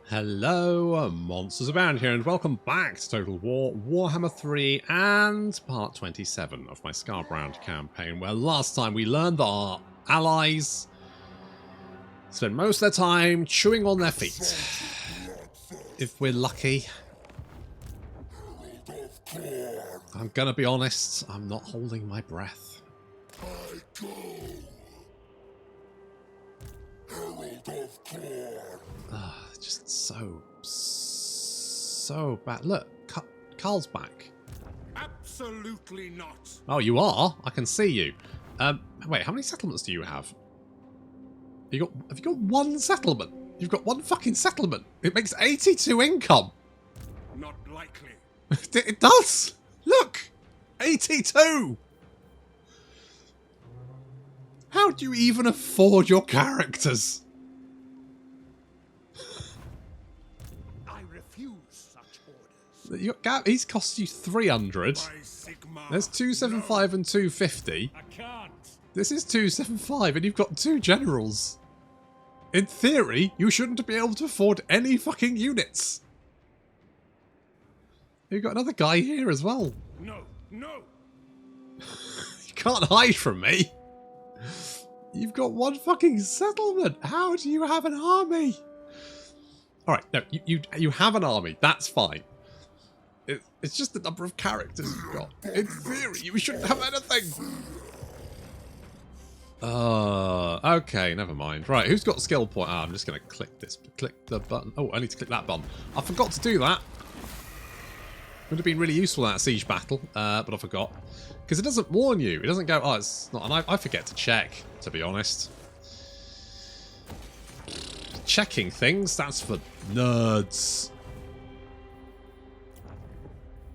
Hello, Monsters Abound here, and welcome back to Total War, Warhammer 3, and part 27 of my Skarbrand Campaign, where last time we learned that our allies spent most of their time chewing on their feet. If we're lucky. I'm gonna be honest, I'm not holding my breath. I go. Herald of Khorne. Just so bad. Look, Carl's back. Absolutely not. Oh, you are? I can see you. Wait, how many settlements do you have? Have you got one settlement? You've got one fucking settlement. It makes 82 income. Not likely. It does. Look, 82. How do you even afford your characters? I refuse such orders. He's cost you 300. There's 275 and 250. I can't. This is 275 and you've got 2 generals. In theory, you shouldn't be able to afford any fucking units. You've got another guy here as well. No, no. You can't hide from me. You've got one fucking settlement. How do you have an army? Alright, no, you have an army. That's fine. It's just the number of characters you've got. In theory, you shouldn't have anything. Okay, never mind. Right, who's got skill point? I'm just going to click this. Click the button. Oh, I need to click that button. I forgot to do that. Would have been really useful in that siege battle, but I forgot. Because it doesn't warn you. It doesn't go, oh, it's not. And I forget to check, to be honest. Checking things, that's for nerds.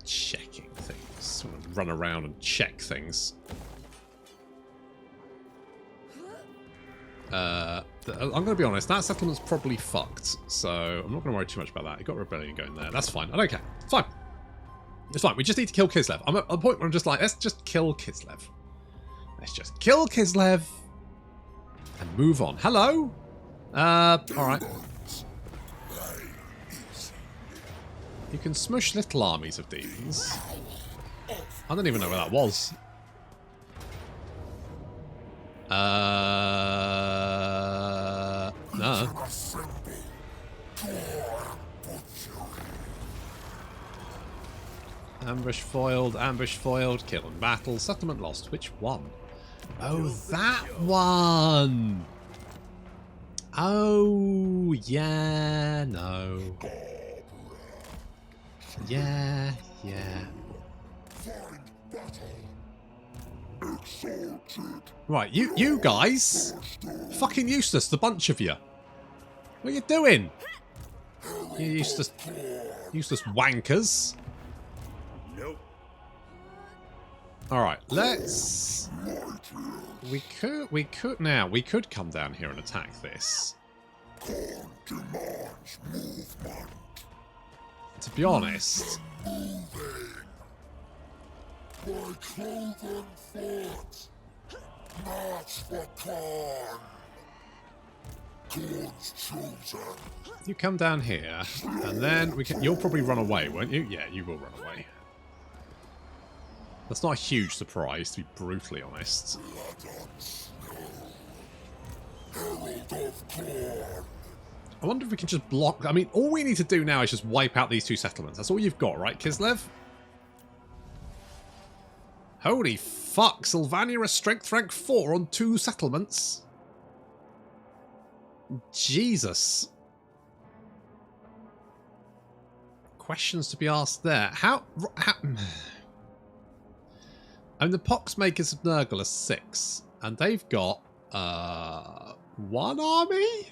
Checking things. Sort of run around and check things. I'm going to be honest, that settlement's probably fucked. So I'm not going to worry too much about that. You've got rebellion going there. That's fine. I don't care. It's fine. It's fine. We just need to kill Kislev. I'm at a point where I'm just like, let's just kill Kislev. Let's just kill Kislev and move on. Hello? Alright. You can smush little armies of demons. I don't even know where that was. No. Ambush foiled, kill and battle, settlement lost. Which one? Oh, that one! Oh, yeah, no. Yeah. Right, you guys! Fucking useless, the bunch of you. What are you doing? You useless wankers. Nope. Alright, let's... We could come down here and attack this. To be honest... My cloven foot. March for Khorne. Khorne's chosen. You come down here, and then we can... You'll probably run away, won't you? Yeah, you will run away. That's not a huge surprise, to be brutally honest. I wonder if we can just block... I mean, all we need to do now is just wipe out these 2 settlements. That's all you've got, right, Kislev? Holy fuck, Sylvania is strength rank 4 on 2 settlements. Jesus. Questions to be asked there. How I mean, the Poxmakers of Nurgle are 6, and they've got 1 army?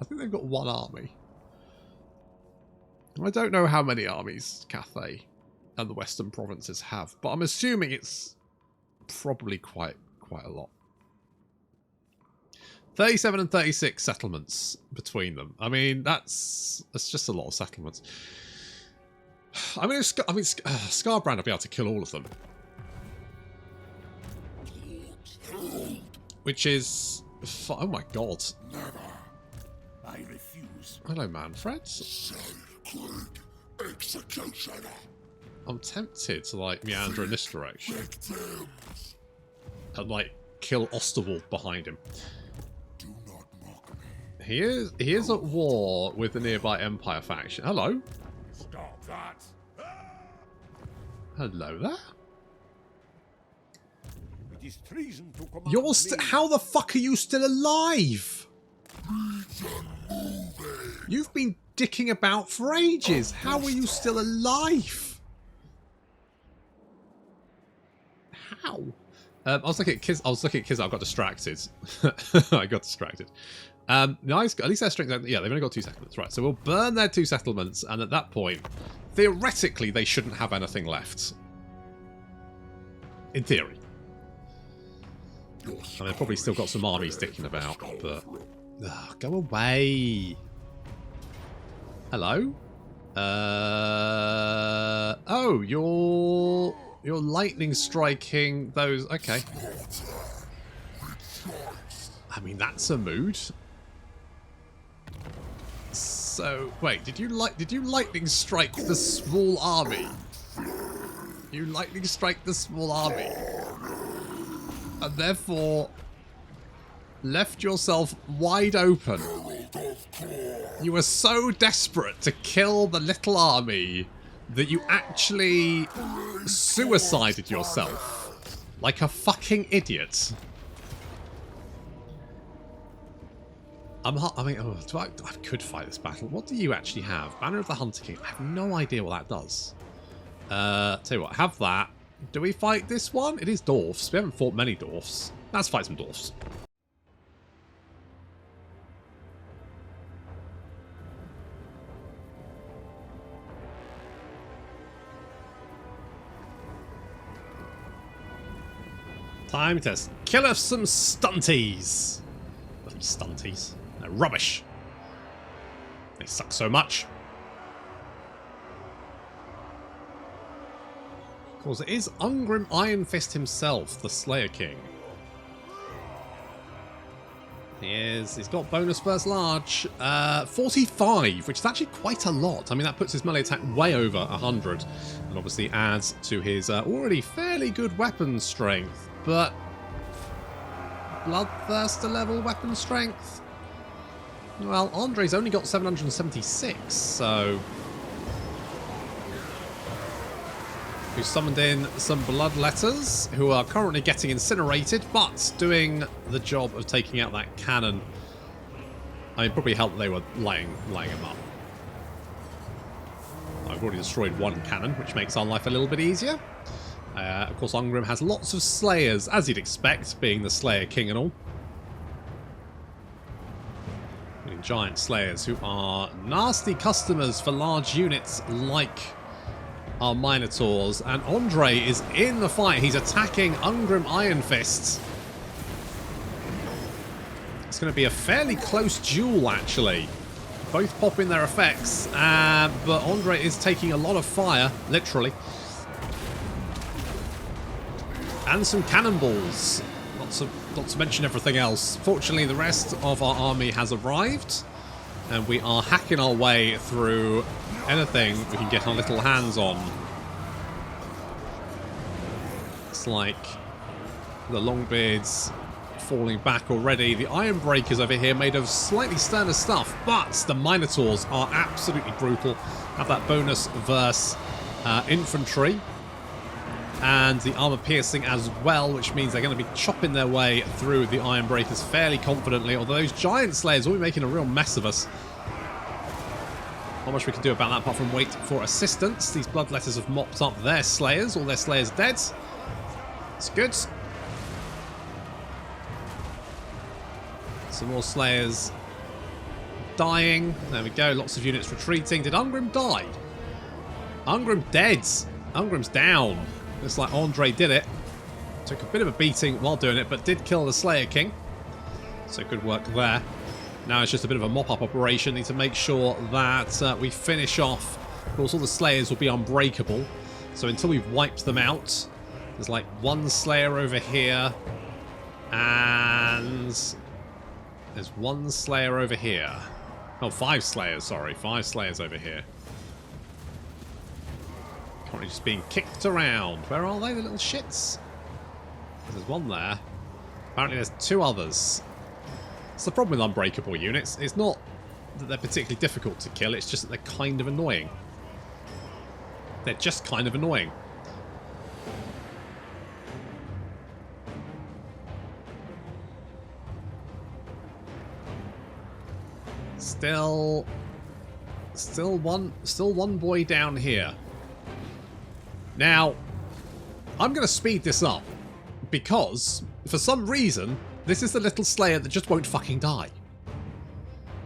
I think they've got 1 army. I don't know how many armies Cathay and the Western provinces have, but I'm assuming it's probably quite a lot. 37 and 36 settlements between them. I mean, that's just a lot of settlements. I mean, Skarbrand will be able to kill all of them. Which is... Oh my god. Never. I refuse Hello, Manfred. Sacred executioner. I'm tempted to, like, meander in this direction. Victims. And, like, kill Osterwald behind him. Do not mock me. He is at war with the nearby Empire faction. Hello. Stop that. Hello there. It is treason to command You're me. how the fuck are you still alive? You've been dicking about for ages. How are you still alive? How? I was looking at Kiz. I got distracted. I got distracted. Nice. At least their strength. Yeah, they've only got 2 settlements, right? So we'll burn their 2 settlements, and at that point, theoretically, they shouldn't have anything left. In theory. And they've probably still got some armies sticking about, but go away. Hello. Oh, you're lightning striking those. Okay. I mean, that's a mood. So wait, did you lightning strike the small army? You lightning strike the small army, and therefore left yourself wide open. You were so desperate to kill the little army that you actually suicided yourself like a fucking idiot. I mean, I could fight this battle. What do you actually have? Banner of the Hunter King. I have no idea what that does. Tell you what, have that. Do we fight this one? It is dwarfs. We haven't fought many dwarfs. Let's fight some dwarfs. Time to kill us some stunties. Some stunties. They're rubbish. They suck so much. Of course, it is Ungrim Ironfist himself, the Slayer King. He's got bonus burst large. 45, which is actually quite a lot. I mean, that puts his melee attack way over 100. And obviously adds to his already fairly good weapon strength. But Bloodthirster level weapon strength? Well, Andre's only got 776, so... Who summoned in some Bloodletters, who are currently getting incinerated, but doing the job of taking out that cannon. I mean, probably helped they were lighting him up. I've already destroyed one cannon, which makes our life a little bit easier. Of course, Ungrim has lots of Slayers, as you'd expect, being the Slayer King and all. Giant Slayers, who are nasty customers for large units like our Minotaurs. And Andre is in the fight. He's attacking Ungrim Ironfists. It's going to be a fairly close duel, actually. Both pop in their effects, but Andre is taking a lot of fire, literally. And some cannonballs. Not to mention everything else. Fortunately, the rest of our army has arrived, and we are hacking our way through anything we can get our little hands on. It's like the Longbeards falling back already. The Ironbreakers over here made of slightly sterner stuff, but the Minotaurs are absolutely brutal. Have that bonus verse infantry. And the armor piercing as well, which means they're going to be chopping their way through the Ironbreakers fairly confidently, although those Giant Slayers will be making a real mess of us. Not much we can do about that apart from wait for assistance. These Bloodletters have mopped up their Slayers, all their Slayers dead. It's good. Some more Slayers dying. There we go, lots of units retreating. Did Ungrim die? Ungrim dead. Ungrim's down. Looks like Andre did it. Took a bit of a beating while doing it, but did kill the Slayer King. So good work there. Now it's just a bit of a mop-up operation. Need to make sure that we finish off. Of course, all the Slayers will be unbreakable. So until we've wiped them out, there's like one Slayer over here. And there's one Slayer over here. Oh, 5 Slayers, sorry. 5 Slayers over here. Currently just being kicked around. Where are they, the little shits? There's one there. Apparently there's 2 others. It's the problem with unbreakable units. It's not that they're particularly difficult to kill, it's just that they're kind of annoying. They're just kind of annoying. Still one boy down here. Now, I'm going to speed this up because, for some reason, this is the little Slayer that just won't fucking die.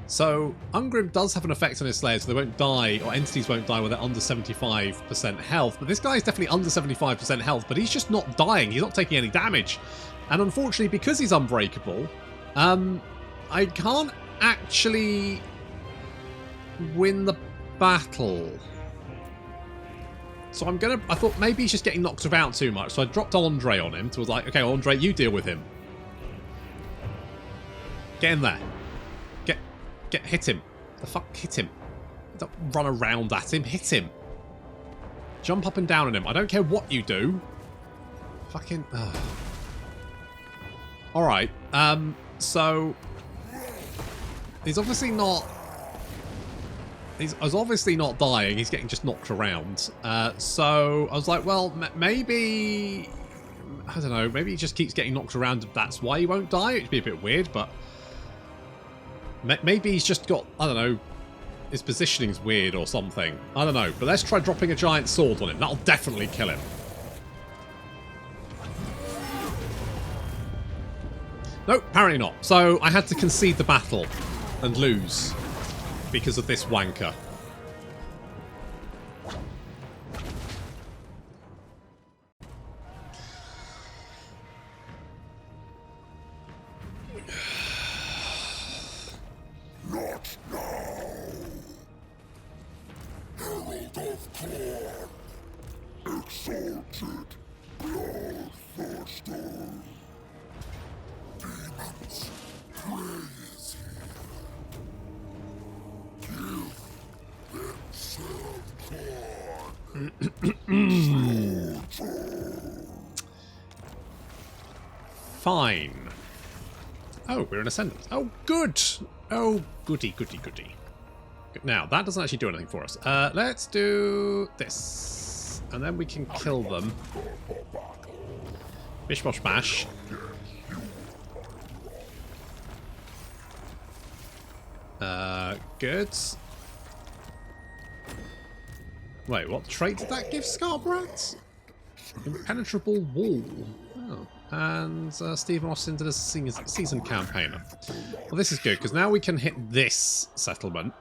So, Ungrim does have an effect on his Slayers, so they won't die, or entities won't die when they're under 75% health, but this guy is definitely under 75% health, but he's just not dying, he's not taking any damage. And unfortunately, because he's unbreakable, I can't actually win the battle. So I thought maybe he's just getting knocked about too much, so I dropped Andre on him, so I was like, okay, Andre, you deal with him. Get in there. Hit him. The fuck, hit him. Don't run around at him, hit him. Jump up and down on him. I don't care what you do. Fucking... Alright, so... He's obviously not... He's obviously not dying, he's getting just knocked around. So I was like, well, maybe... I don't know, maybe he just keeps getting knocked around, that's why he won't die? It'd be a bit weird, but... Maybe he's just got, I don't know, his positioning's weird or something. I don't know, but let's try dropping a giant sword on him. That'll definitely kill him. Nope, apparently not. So I had to concede the battle and lose because of this wanker. Not now. Herald of Khorne. Exalted. Bloodthirster. Demons. Prey is here. Give them Khorne. Fine. Oh, we're in Ascendant. Oh, good. Oh, goody, goody, goody. Now, that doesn't actually do anything for us. Let's do this. And then we can kill them. Bish, bosh, bash. Good. Wait, what trait did that give Skarbrand? Impenetrable wall. Oh. And Stephen Austin did a season campaigner. Well, this is good, because now we can hit this settlement.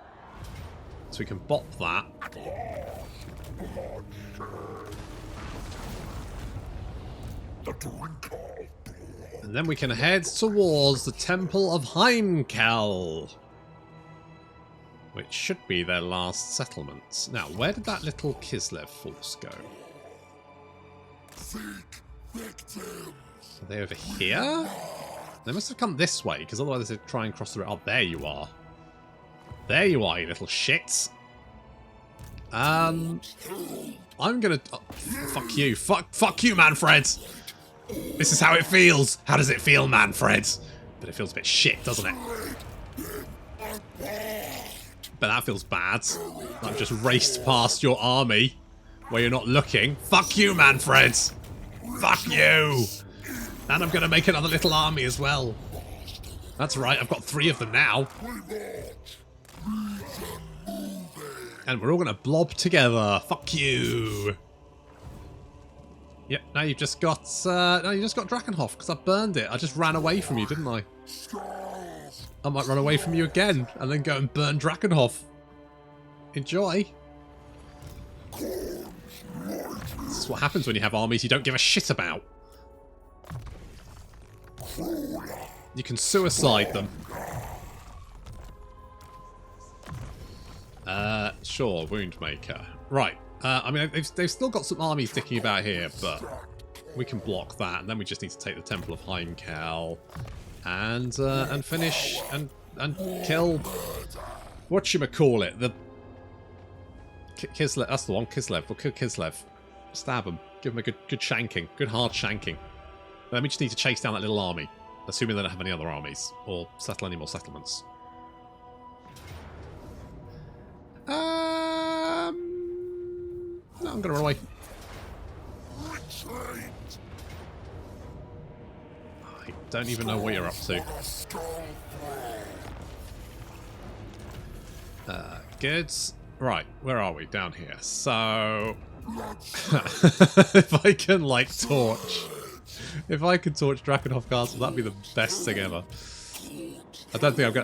So we can bop that. And then we can head towards the Temple of Heimkel, which should be their last settlement. Now, where did that little Kislev force go? Are they over here? They must have come this way, because otherwise they'd try and cross the road. Oh, there you are. There you are, you little shits. I'm gonna... Oh, fuck you. Fuck you, Manfred! This is how it feels! How does it feel, Manfred? But it feels a bit shit, doesn't it? But that feels bad. I've just raced past your army where you're not looking. Fuck you, Manfred! Fuck you! And I'm going to make another little army as well. That's right, I've got 3 of them now. And we're all going to blob together. Fuck you. Yep, now you've just got Drakenhof, because I burned it. I just ran away from you, didn't I? I might run away from you again, and then go and burn Drakenhof. Enjoy. This is what happens when you have armies you don't give a shit about. You can suicide them. Sure, Woundmaker. Right. I mean, they've still got some armies sticking about here, but we can block that, and then we just need to take the Temple of Heimkel and finish and kill whatchamacallit, the Kislev, that's the one, Kislev. We'll kill Kislev. Stab him. Give him a good shanking. Good hard shanking. Then we just need to chase down that little army. Assuming they don't have any other armies. Or settle any more settlements. No, I'm gonna run away. I don't even know what you're up to. Good. Right, where are we? Down here. So... if I can, like, torch... If I could torch Drakenhof Castle, that'd be the best thing ever. I don't think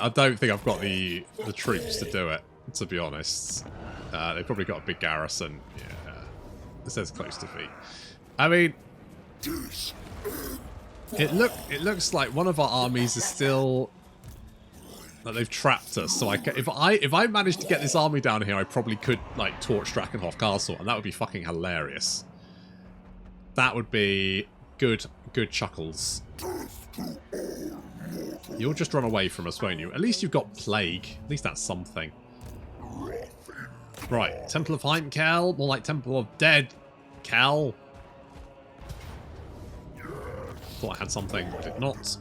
I've got the troops to do it, to be honest. They've probably got a big garrison. Yeah. It says close to defeat. I mean... It looks like one of our armies is still... That they've trapped us, so if I managed to get this army down here, I probably could like torch Drakenhof Castle, and that would be fucking hilarious. That would be good chuckles. You'll just run away from us, won't you? At least you've got plague. At least that's something. Right, Temple of Heimkel, more like Temple of Dead Cal. Thought I had something, but did not.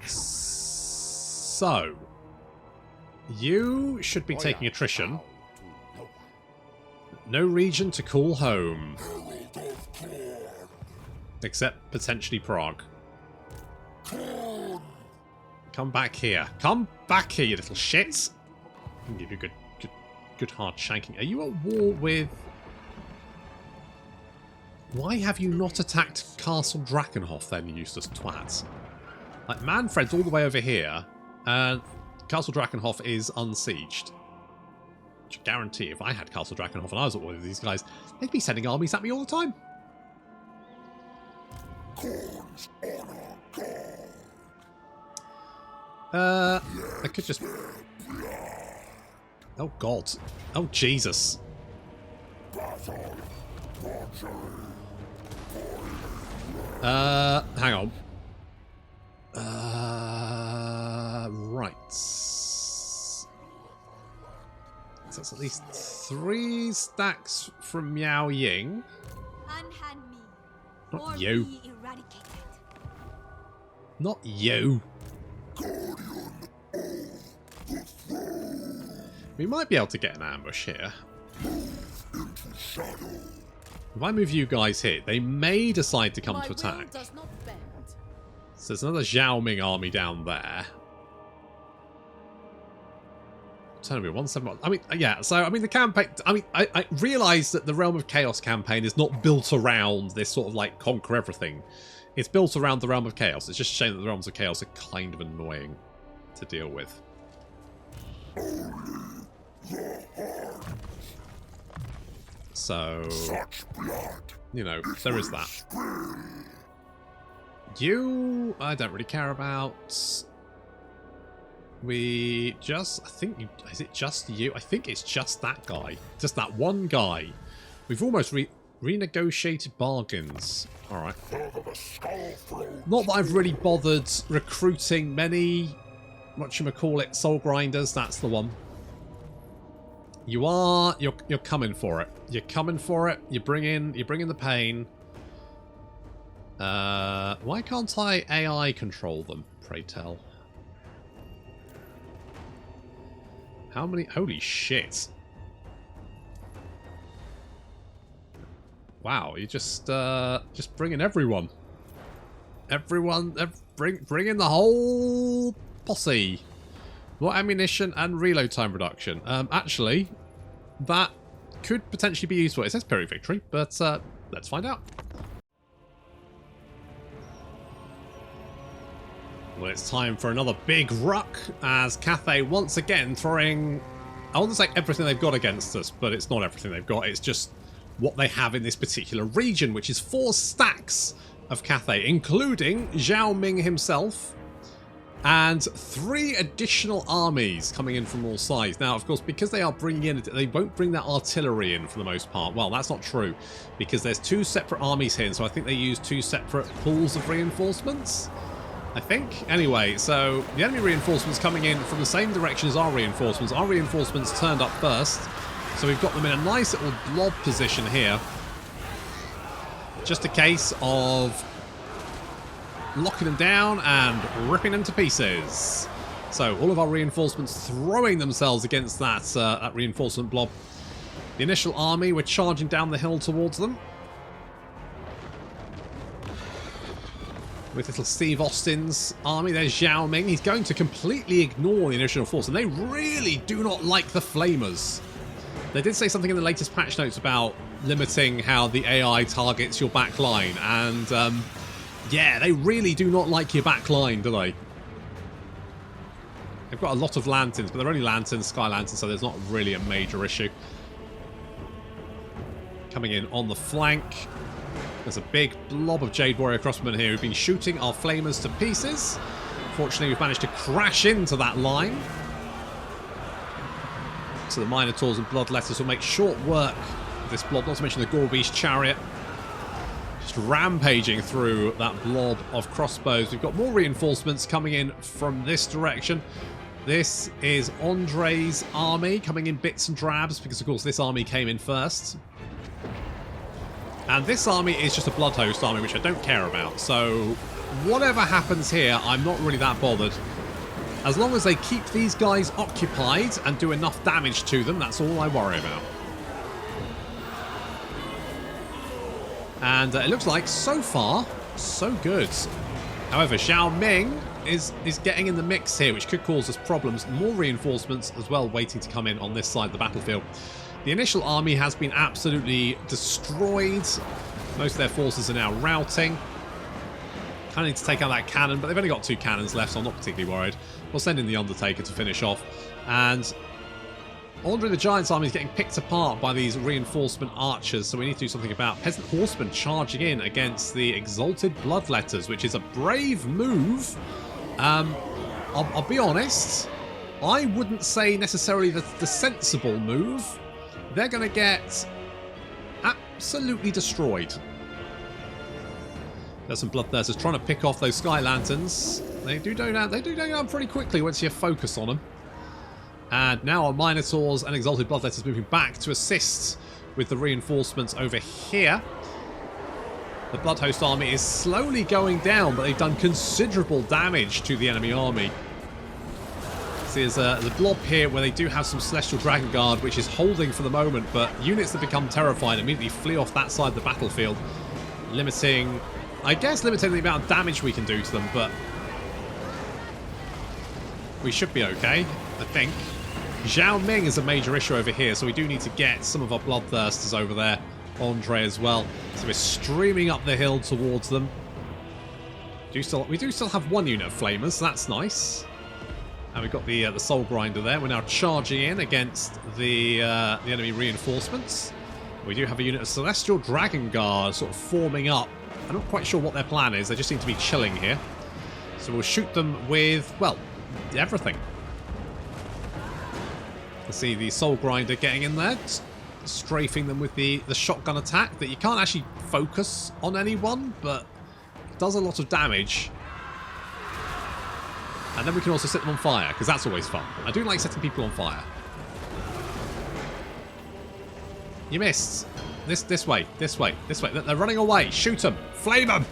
So, you should be taking attrition. No region to call home. Except potentially Prague. Come back here. Come back here, you little shits. I can give you good hard shanking. Are you at war with... Why have you not attacked Castle Drakenhof then, you useless twats? Like, Manfred's all the way over here, and Castle Drakenhof is unsieged. Which I guarantee if I had Castle Drakenhof and I was at war with these guys, they'd be sending armies at me all the time. I could just... Oh, God. Oh, Jesus. Hang on. Right. So that's at least 3 stacks from Miao Ying. Not you. Not you. We might be able to get an ambush here. If I move you guys here, they may decide to come to attack. So there's another Zhao Ming army down there. Turn me 171. I mean, yeah. So I mean, the campaign. I mean, I realise that the Realm of Chaos campaign is not built around this sort of like conquer everything. It's built around the Realm of Chaos. It's just a shame that the Realms of Chaos are kind of annoying to deal with. So, you know, there is that. You, I don't really care about. We just, I think, is it just you? I think it's just that guy. Just that one guy. We've almost renegotiated bargains. Alright. Not that I've really bothered recruiting many, whatchamacallit, soul grinders. That's the one. You're coming for it. You're coming for it. You're bringing the pain. Why can't I AI control them, pray tell? How many? Holy shit. Wow, you just bringing everyone. Bring in the whole posse. More ammunition and reload time reduction. Actually, that could potentially be useful. It says Pyrrhic victory, but let's find out. Well, it's time for another big ruck as Cathay once again throwing, I want to say everything they've got against us, but it's not everything they've got. It's just what they have in this particular region, which is 4 stacks of Cathay, including Zhao Ming himself. And 3 additional armies coming in from all sides. Now, of course, because they are bringing in, they won't bring that artillery in for the most part. Well, that's not true, because there's 2 separate armies here, so I think they use 2 separate pools of reinforcements, I think. Anyway, so the enemy reinforcements coming in from the same direction as our reinforcements. Our reinforcements turned up first, so we've got them in a nice little blob position here. Just a case of locking them down and ripping them to pieces. So all of our reinforcements throwing themselves against that reinforcement blob. The initial army, we're charging down the hill towards them. With little Steve Austin's army, there's Zhao Ming. He's going to completely ignore the initial force, and they really do not like the Flamers. They did say something in the latest patch notes about limiting how the AI targets your back line, and yeah, they really do not like your back line, do they? They've got a lot of lanterns, but they're only lanterns, sky lanterns, so there's not really a major issue. Coming in on the flank, there's a big blob of Jade Warrior Crossmen here who've been shooting our Flamers to pieces. Fortunately, we've managed to crash into that line. So the Minotaurs and Bloodletters will make short work of this blob, not to mention the Gorbeast Chariot. Just rampaging through that blob of crossbows. We've got more reinforcements coming in from this direction. This is Andre's army coming in bits and drabs because, of course, this army came in first. And this army is just a Bloodhost army, which I don't care about. So whatever happens here, I'm not really that bothered. As long as they keep these guys occupied and do enough damage to them, that's all I worry about. And it looks like, so far, so good. However, Zhao Ming is getting in the mix here, which could cause us problems. More reinforcements as well waiting to come in on this side of the battlefield. The initial army has been absolutely destroyed. Most of their forces are now routing. Kind of need to take out that cannon, but they've only got 2 cannons left, so I'm not particularly worried. We'll send in the Undertaker to finish off. And Andre the Giant's army is getting picked apart by these reinforcement archers, so we need to do something about Peasant Horsemen charging in against the Exalted Bloodletters, which is a brave move. I'll be honest, I wouldn't say necessarily the sensible move. They're going to get absolutely destroyed. There's some Bloodthirsters trying to pick off those Sky Lanterns. They do go down pretty quickly once you focus on them. And now our Minotaurs and Exalted Bloodletters moving back to assist with the reinforcements over here. The Bloodhost army is slowly going down, but they've done considerable damage to the enemy army. So there's the blob here where they do have some Celestial Dragon Guard, which is holding for the moment, but units that become terrified immediately flee off that side of the battlefield, limiting the amount of damage we can do to them, but we should be okay, I think. Zhao Ming is a major issue over here, so we do need to get some of our Bloodthirsters over there. Andre as well. So we're streaming up the hill towards them. We do still have 1 unit of Flamers, so that's nice. And we've got the Soul Grinder there. We're now charging in against the enemy reinforcements. We do have a unit of Celestial Dragon Guard sort of forming up. I'm not quite sure what their plan is. They just seem to be chilling here. So we'll shoot them with, well, everything. Let's see the Soul Grinder getting in there, strafing them with the shotgun attack that you can't actually focus on anyone, but does a lot of damage. And then we can also set them on fire, because that's always fun. I do like setting people on fire. You missed. This way. They're running away. Shoot them. Flame them.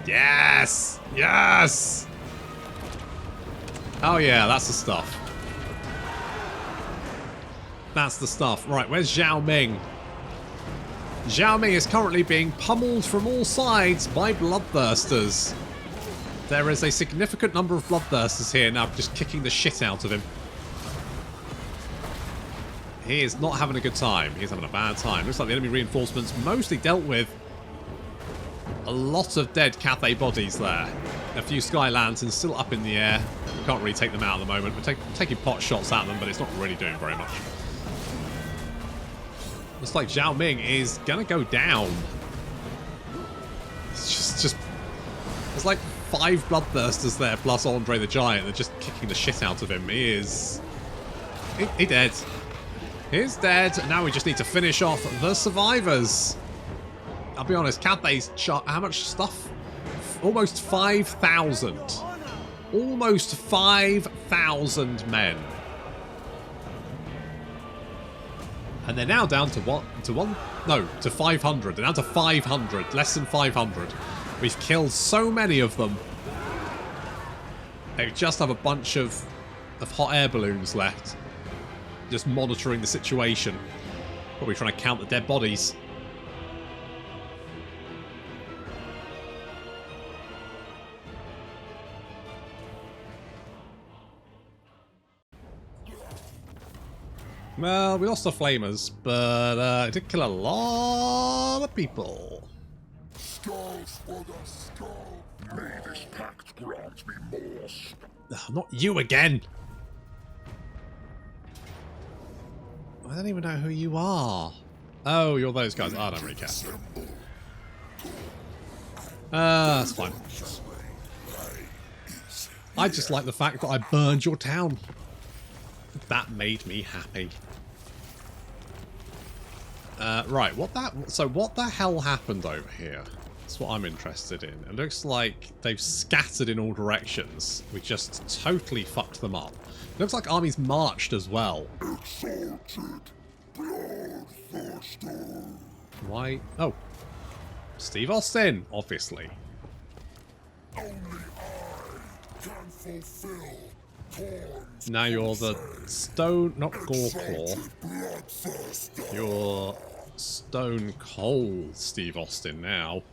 Yes. Yes. Oh yeah, that's the stuff. That's the stuff. Right, where's Zhao Ming? Zhao Ming is currently being pummeled from all sides by Bloodthirsters. There is a significant number of Bloodthirsters here now, just kicking the shit out of him. He is not having a good time. He's having a bad time. Looks like the enemy reinforcements mostly dealt with a lot of dead Cathay bodies there. A few Sky Lanterns still up in the air. We can't really take them out at the moment. We're taking pot shots at them, but it's not really doing very much. Looks like Zhao Ming is going to go down. It's just... There's like 5 Bloodthirsters there, plus Andre the Giant. They're just kicking the shit out of him. He is... He dead. He's dead. Now we just need to finish off the survivors. I'll be honest, Cathay's how much stuff? Almost 5,000. Almost 5,000 men. And they're now down to what? To 500. They're down to 500. Less than 500. We've killed so many of them. They just have a bunch of hot air balloons left. Just monitoring the situation. Probably trying to count the dead bodies. Well, we lost our flamers, but it did kill a lot of people. Skulls for the skull. May this pact grant me more. Not you again! I don't even know who you are. Oh, you're those guys. I don't really care. That's fine. I just like the fact that I burned your town. That made me happy. Right, so what the hell happened over here? That's what I'm interested in. It looks like they've scattered in all directions. We just totally fucked them up. It looks like armies marched as well. Exalted, bloodthirster. Why? Oh. Steve Austin, obviously. Only I can fulfill Khorne's Now you're the stone, not Goreclaw. exalted bloodthirster. You're stone cold Steve Austin now.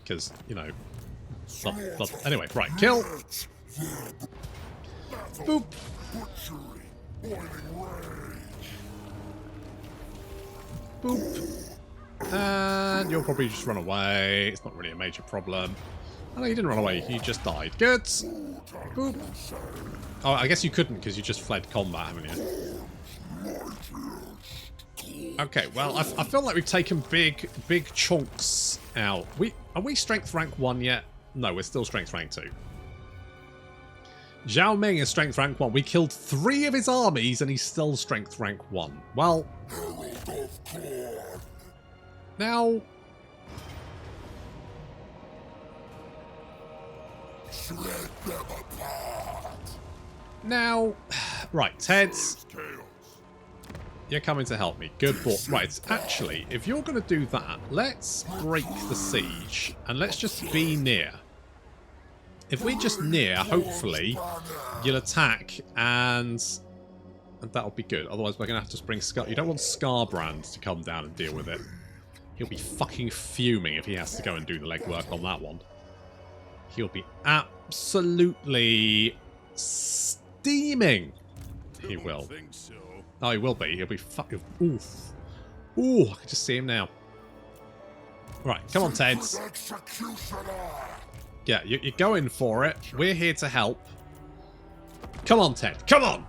Because, you know... Anyway, right, kill! Boop! Butchery, boiling rage. Boop! And you'll probably just run away. It's not really a major problem. Oh no, you didn't run away. You just died. Good! Boop! Oh, I guess you couldn't because you just fled combat, haven't you? Okay, well, I feel like we've taken big chunks out. Are we strength rank 1 yet? No, we're still strength rank 2. Zhao Ming is strength rank 1. We killed 3 of his armies and he's still strength rank 1. Well, Herald of Khorne. now... Shred them apart. Now... Right, Teds, Chaos. you're coming to help me. Good boy. Right, actually, if you're going to do that, let's break the siege and let's just be near. If we're just near, hopefully, you'll attack and that'll be good. Otherwise, we're going to have to bring You don't want Skarbrand to come down and deal with it. He'll be fucking fuming if he has to go and do the legwork on that one. He'll be absolutely steaming. He will. Oh, he will be. He'll be fucking... Oof. Ooh, I can just see him now. Right, come on, Teds. Yeah, you're going for it. We're here to help. Come on, Ted. Come on!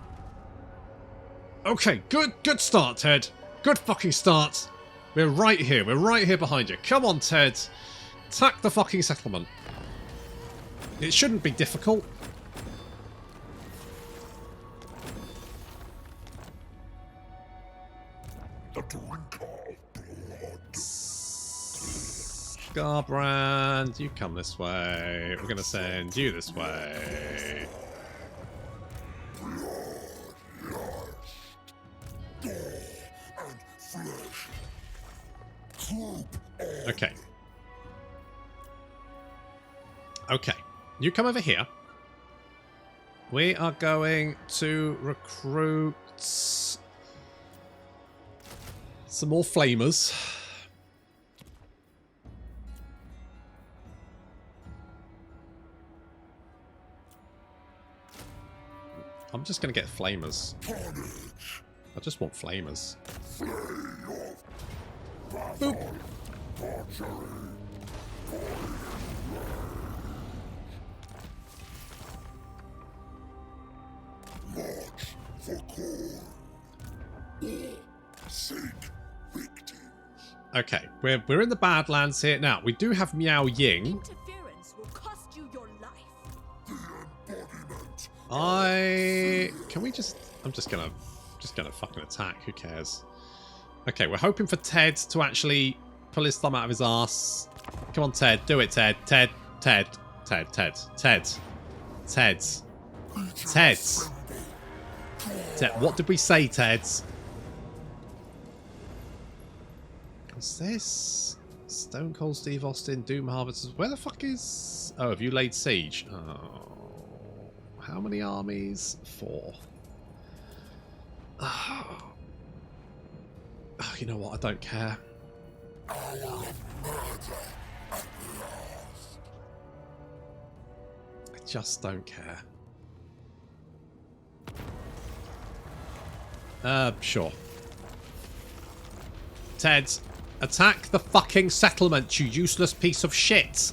Okay, good start, Ted. Good fucking start. We're right here. We're right here behind you. Come on, Ted. Attack the fucking settlement. It shouldn't be difficult. The drink of blood. Skarbrand, you come this way. We're going to send you this way. Okay. Okay. You come over here. We are going to recruit some more flamers. I'm just going to get flamers. I just want flamers. Boop. March for Khorne. Or seek victims. Okay, we're in the Badlands here. Now, we do have Miao Ying. Interference will cost you your life. I'm just gonna fucking attack. Who cares? Okay, we're hoping for Ted to actually pull his thumb out of his ass. Come on, Ted. Do it, Ted. Ted. What did we say, Ted? What's this? Stone Cold Steve Austin, Doom Harvesters. Where the fuck is... Oh, have you laid siege? Oh. How many armies? 4. Oh, you know what? I don't care. I just don't care. Sure. Ted, attack the fucking settlement, you useless piece of shit.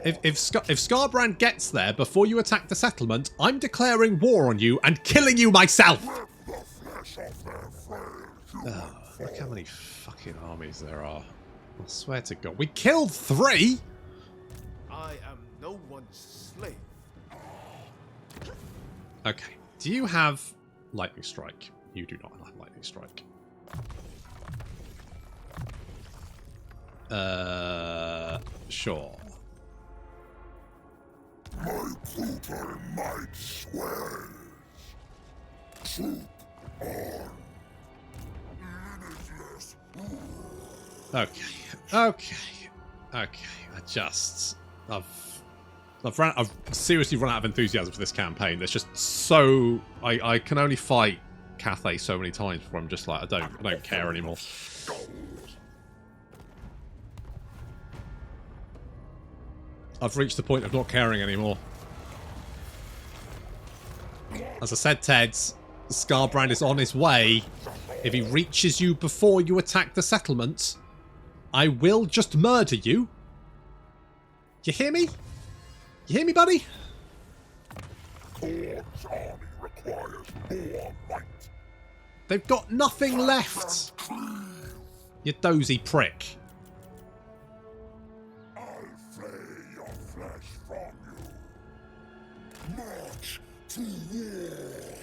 If Skarbrand gets there before you attack the settlement, I'm declaring war on you and killing you myself. Oh, look how many fucking armies there are. I swear to God. We killed 3! I am no one's slave. Okay. Do you have Lightning Strike? You do not have Lightning Strike. Sure. My brutal might swears. Troop on. Limitless. Okay. I've seriously run out of enthusiasm for this campaign. There's just so I can only fight Cathay so many times before I'm just like I don't care anymore. I've reached the point of not caring anymore. As I said, Ted, Skarbrand is on his way. If he reaches you before you attack the settlement, I will just murder you. You hear me? You hear me, buddy? Khorne's army requires more might. They've got nothing left. You dozy prick. I'll flay your flesh from you. March to war.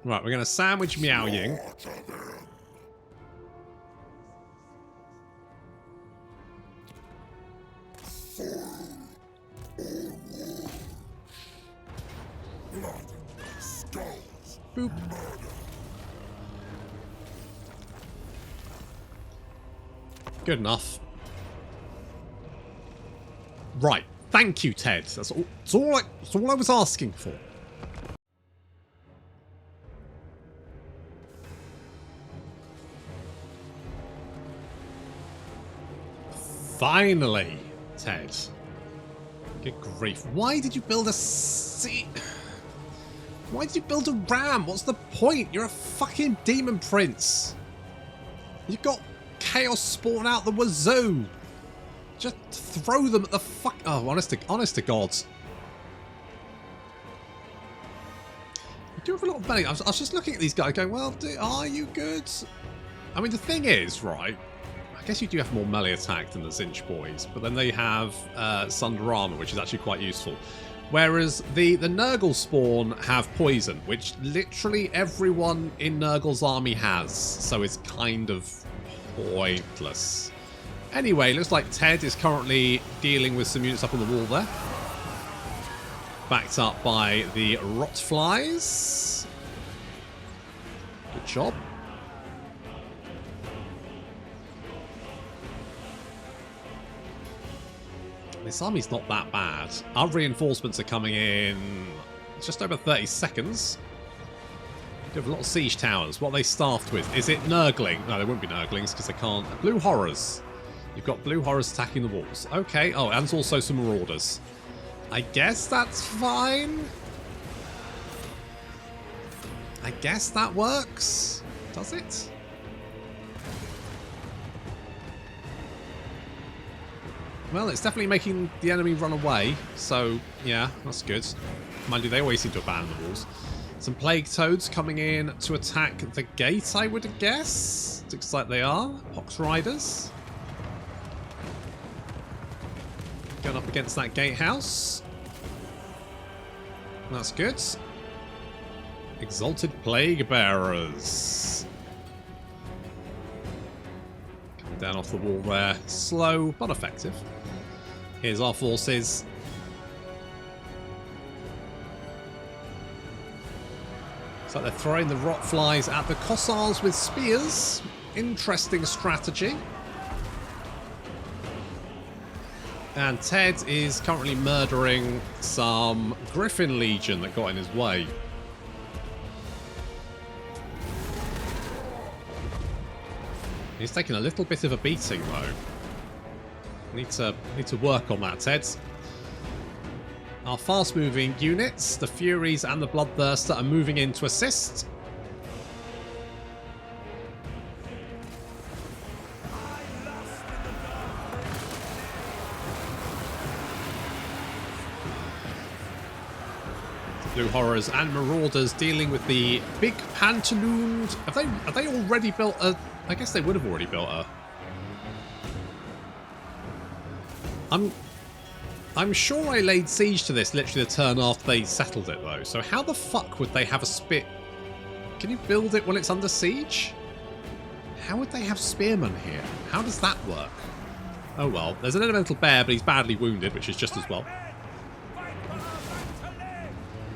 Right, we're going to sandwich Miao Ying. Boop. Good enough. Right. Thank you, Ted. That's all I was asking for. Finally, Ted. Good grief. Why did you build a Why did you build a ram? What's the point? You're a fucking demon prince. You've got chaos spawn out the wazoo. Just throw them at the fuck... Oh, honest to God. You do have a lot of money. I was just looking at these guys going, well, are you good? I mean, the thing is, right... I guess you do have more melee attack than the Zinch boys, but then they have Sunder Armor, which is actually quite useful. Whereas the Nurgle spawn have poison, which literally everyone in Nurgle's army has, so it's kind of pointless. Anyway, looks like Ted is currently dealing with some units up on the wall there. Backed up by the Rotflies. Good job. This army's not that bad. Our reinforcements are coming in just over 30 seconds. We have a lot of siege towers. What are they staffed with? Is it Nurgling? No, they won't be Nurglings because they can't. Blue Horrors. You've got Blue Horrors attacking the walls. Okay. Oh, and also some Marauders. I guess that's fine. I guess that works. Does it? Well, it's definitely making the enemy run away, so yeah, that's good. Mind you, they always seem to abandon the walls. Some plague toads coming in to attack the gate, I would guess. Looks like they are. Pox riders. Going up against that gatehouse. That's good. Exalted plague bearers. Coming down off the wall there. Slow, but effective. Here's our forces. So they're throwing the rot flies at the Kossars with spears. Interesting strategy. And Ted is currently murdering some Griffin Legion that got in his way. He's taking a little bit of a beating though. Need to work on that, Ted. Our fast-moving units, the Furies and the Bloodthirster, are moving in to assist. The Blue Horrors and Marauders dealing with the big pantaloons. Have they already built a? I guess they would have already built a. I'm sure I laid siege to this literally the turn after they settled it, though. So how the fuck would they have a spit? Can you build it when it's under siege? How would they have spearmen here? How does that work? Oh well, there's an elemental bear, but he's badly wounded, which is just as well.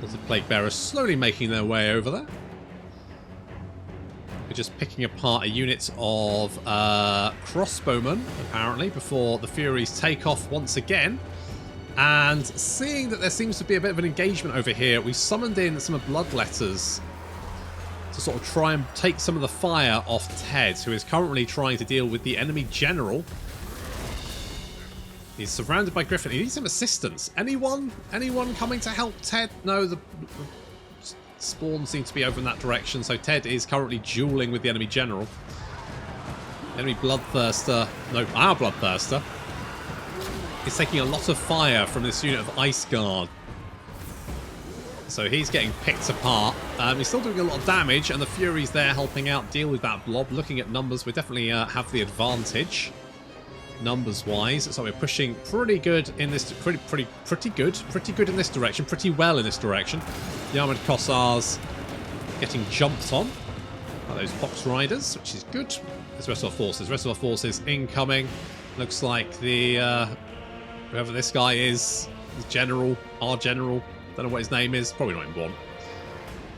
Lots of plague bearers slowly making their way over there. We're just picking apart a unit of crossbowmen, apparently, before the Furies take off once again. And seeing that there seems to be a bit of an engagement over here, we summoned in some of Bloodletters to sort of try and take some of the fire off Ted, who is currently trying to deal with the enemy general. He's surrounded by Griffin. He needs some assistance. Anyone? Anyone coming to help Ted? No, the spawn seems to be over in that direction, so Ted is currently dueling with the enemy general. Enemy Bloodthirster, no, our Bloodthirster, is taking a lot of fire from this unit of Ice Guard. So he's getting picked apart. He's still doing a lot of damage, and the Fury's there helping out deal with that blob. Looking at numbers, we definitely have the advantage, numbers-wise. So we're pushing pretty good in this, pretty good in this direction, pretty well in this direction. The armoured Kossars getting jumped on by those Pox Riders, which is good. There's the rest of our forces. The rest of our forces incoming. Looks like the whoever this guy is, the general, our general, don't know what his name is, probably not important.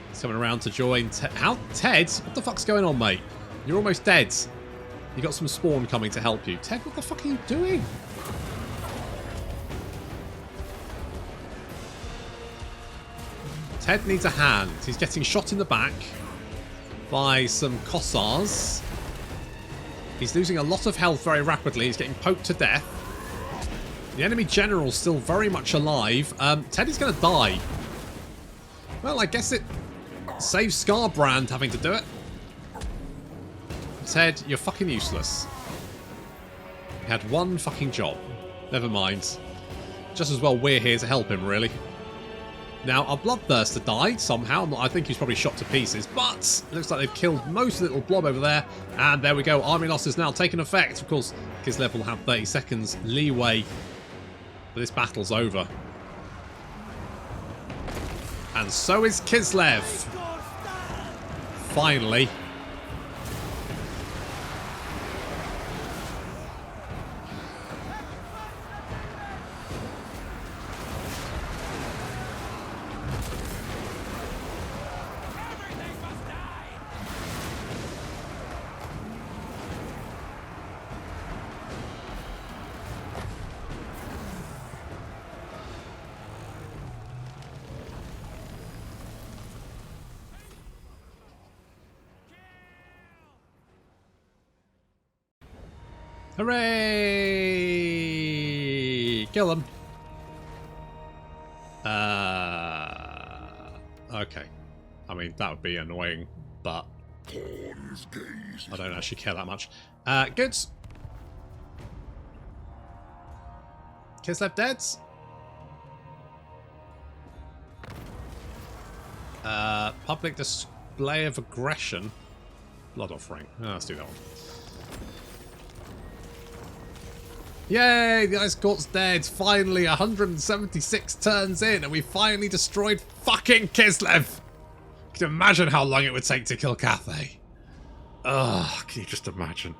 He's coming around to join. Ted? What the fuck's going on, mate? You're almost dead. You got some spawn coming to help you. Ted, what the fuck are you doing? Ted needs a hand. He's getting shot in the back by some Kossars. He's losing a lot of health very rapidly. He's getting poked to death. The enemy general's still very much alive. Ted is going to die. Well, I guess it saves Skarbrand having to do it. Ted, you're fucking useless. He had one fucking job. Never mind. Just as well we're here to help him, really. Now, our Bloodthirster died somehow. I think he's probably shot to pieces, but it looks like they've killed most of the little blob over there. And there we go. Army loss is now taking effect. Of course, Kislev will have 30 seconds leeway. But this battle's over. And so is Kislev. Finally. Hooray! Kill them. Okay. I mean, that would be annoying, but I don't actually care that much. Good. Kislev dead. Public display of aggression. Blood offering. Oh, let's do that one. Yay! The Ice Court's dead. Finally, 176 turns in, and we finally destroyed fucking Kislev. Can you imagine how long it would take to kill Cathay? Ugh, can you just imagine?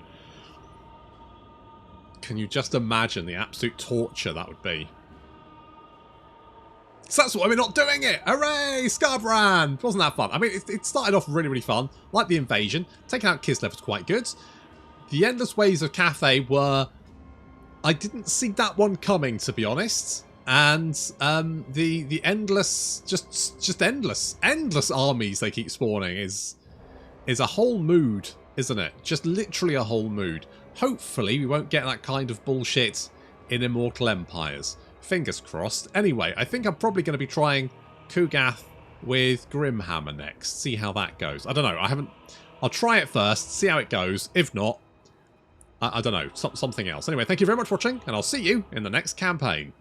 Can you just imagine the absolute torture that would be? So that's why we're not doing it! Hooray! Skarbrand! Wasn't that fun? I mean, it started off really, really fun. Like the invasion. Taking out Kislev was quite good. The Endless Ways of Cathay were... I didn't see that one coming, to be honest. And the endless... Just endless armies they keep spawning is a whole mood, isn't it? Just literally a whole mood. Hopefully we won't get that kind of bullshit in Immortal Empires. Fingers crossed. Anyway, I think I'm probably going to be trying Kugath with Grimhammer next. See how that goes. I don't know. I'll try it first, see how it goes. If not, I don't know. Something else. Anyway, thank you very much for watching, and I'll see you in the next campaign.